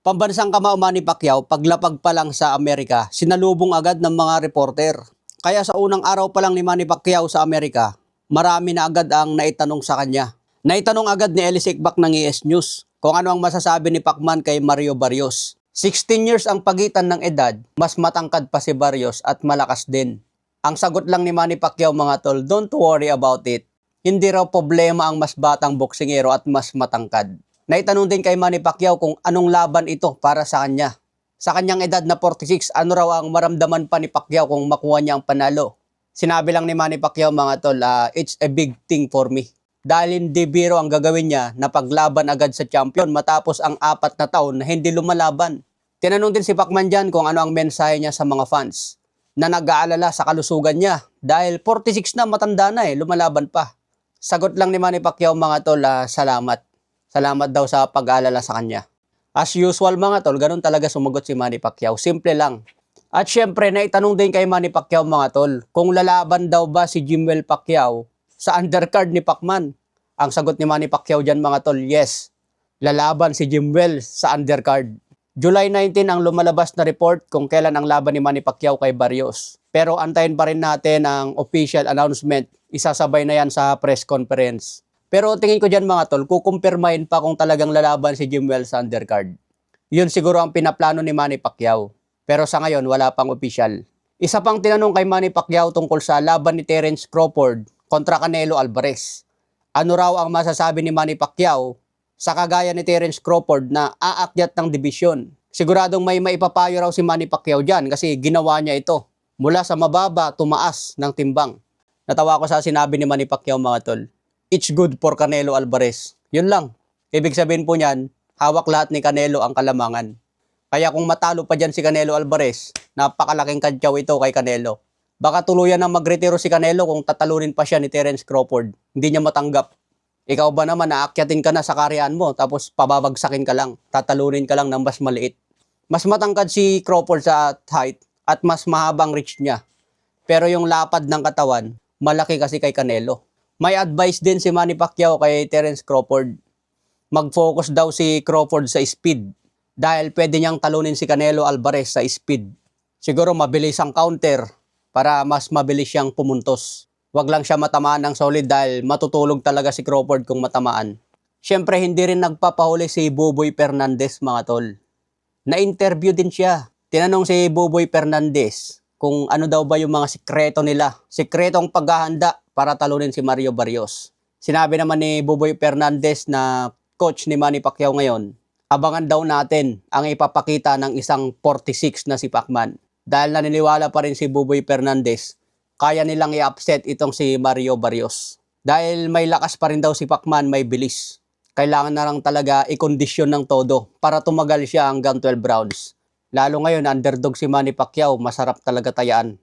Pambansang kamao Manny Pacquiao, paglapag pa lang sa Amerika, sinalubong agad ng mga reporter. Kaya sa unang araw pa lang ni Manny Pacquiao sa Amerika, marami na agad ang naitanong sa kanya. Naitanong agad ni Ellis Ekbak ng ES News kung ano ang masasabi ni Pacman kay Mario Barrios. 16 years ang pagitan ng edad, mas matangkad pa si Barrios at malakas din. Ang sagot lang ni Manny Pacquiao mga tol, don't worry about it. Hindi raw problema ang mas batang boksingero at mas matangkad. Naitanong din kay Manny Pacquiao kung anong laban ito para sa kanya. Sa kanyang edad na 46, ano raw ang maramdaman pa ni Pacquiao kung makuha niya ang panalo? Sinabi lang ni Manny Pacquiao mga tol, it's a big thing for me. Dahil hindi biro ang gagawin niya na paglaban agad sa champion matapos ang 4 na taon na hindi lumalaban. Tinanong din si Pacman dyan kung ano ang mensahe niya sa mga fans na nag-aalala sa kalusugan niya dahil 46 na, matanda na lumalaban pa. Sagot lang ni Manny Pacquiao mga tol, salamat. Salamat daw sa pag-aalala sa kanya. As usual mga tol, ganun talaga sumagot si Manny Pacquiao. Simple lang. At syempre, naitanong din kay Manny Pacquiao mga tol, kung lalaban daw ba si Jimwell Pacquiao sa undercard ni Pacman. Ang sagot ni Manny Pacquiao dyan mga tol, yes. Lalaban si Jimwell sa undercard. July 19 ang lumalabas na report kung kailan ang laban ni Manny Pacquiao kay Barrios. Pero antayin pa rin natin ang official announcement. Isasabay na yan sa press conference. Pero tingin ko dyan mga tol, kukumpirmahin pa kung talagang lalaban si Jimwell sa undercard. Yun siguro ang pinaplano ni Manny Pacquiao. Pero sa ngayon, wala pang official. Isa pang tinanong kay Manny Pacquiao tungkol sa laban ni Terence Crawford kontra Canelo Alvarez. Ano raw ang masasabi ni Manny Pacquiao sa kagaya ni Terence Crawford na aakyat ng dibisyon? Siguradong may maipapayo raw si Manny Pacquiao dyan kasi ginawa niya ito. Mula sa mababa, tumaas ng timbang. Natawa ko sa sinabi ni Manny Pacquiao mga tol. It's good for Canelo Alvarez. Yun lang. Ibig sabihin po niyan, hawak lahat ni Canelo ang kalamangan. Kaya kung matalo pa dyan si Canelo Alvarez, napakalaking kantyaw ito kay Canelo. Baka tuluyan na magretiro si Canelo kung tatalunin pa siya ni Terence Crawford. Hindi niya matanggap. Ikaw ba naman, naakyatin ka na sa karyan mo, tapos pababagsakin ka lang, tatalunin ka lang ng mas maliit. Mas matangkad si Crawford sa height at mas mahabang reach niya. Pero yung lapad ng katawan, malaki kasi kay Canelo. May advice din si Manny Pacquiao kay Terence Crawford. Mag-focus daw si Crawford sa speed dahil pwede niyang talunin si Canelo Alvarez sa speed. Siguro mabilis ang counter para mas mabilis siyang pumuntos. Wag lang siya matamaan ng solid dahil matutulog talaga si Crawford kung matamaan. Siyempre hindi rin nagpapahuli si Buboy Fernandez mga tol. Na-interview din siya. Tinanong si Buboy Fernandez kung ano daw ba yung mga sikreto nila. Sikretong paghahanda para talunin si Mario Barrios. Sinabi naman ni Buboy Fernandez na coach ni Manny Pacquiao ngayon, abangan daw natin ang ipapakita ng isang 46 na si Pacman. Dahil naniniwala pa rin si Buboy Fernandez, kaya nilang i-upset itong si Mario Barrios. Dahil may lakas pa rin daw si Pacman, may bilis. Kailangan na lang talaga i-kondisyon ng todo para tumagal siya hanggang 12 rounds. Lalo ngayon, underdog si Manny Pacquiao, masarap talaga tayaan.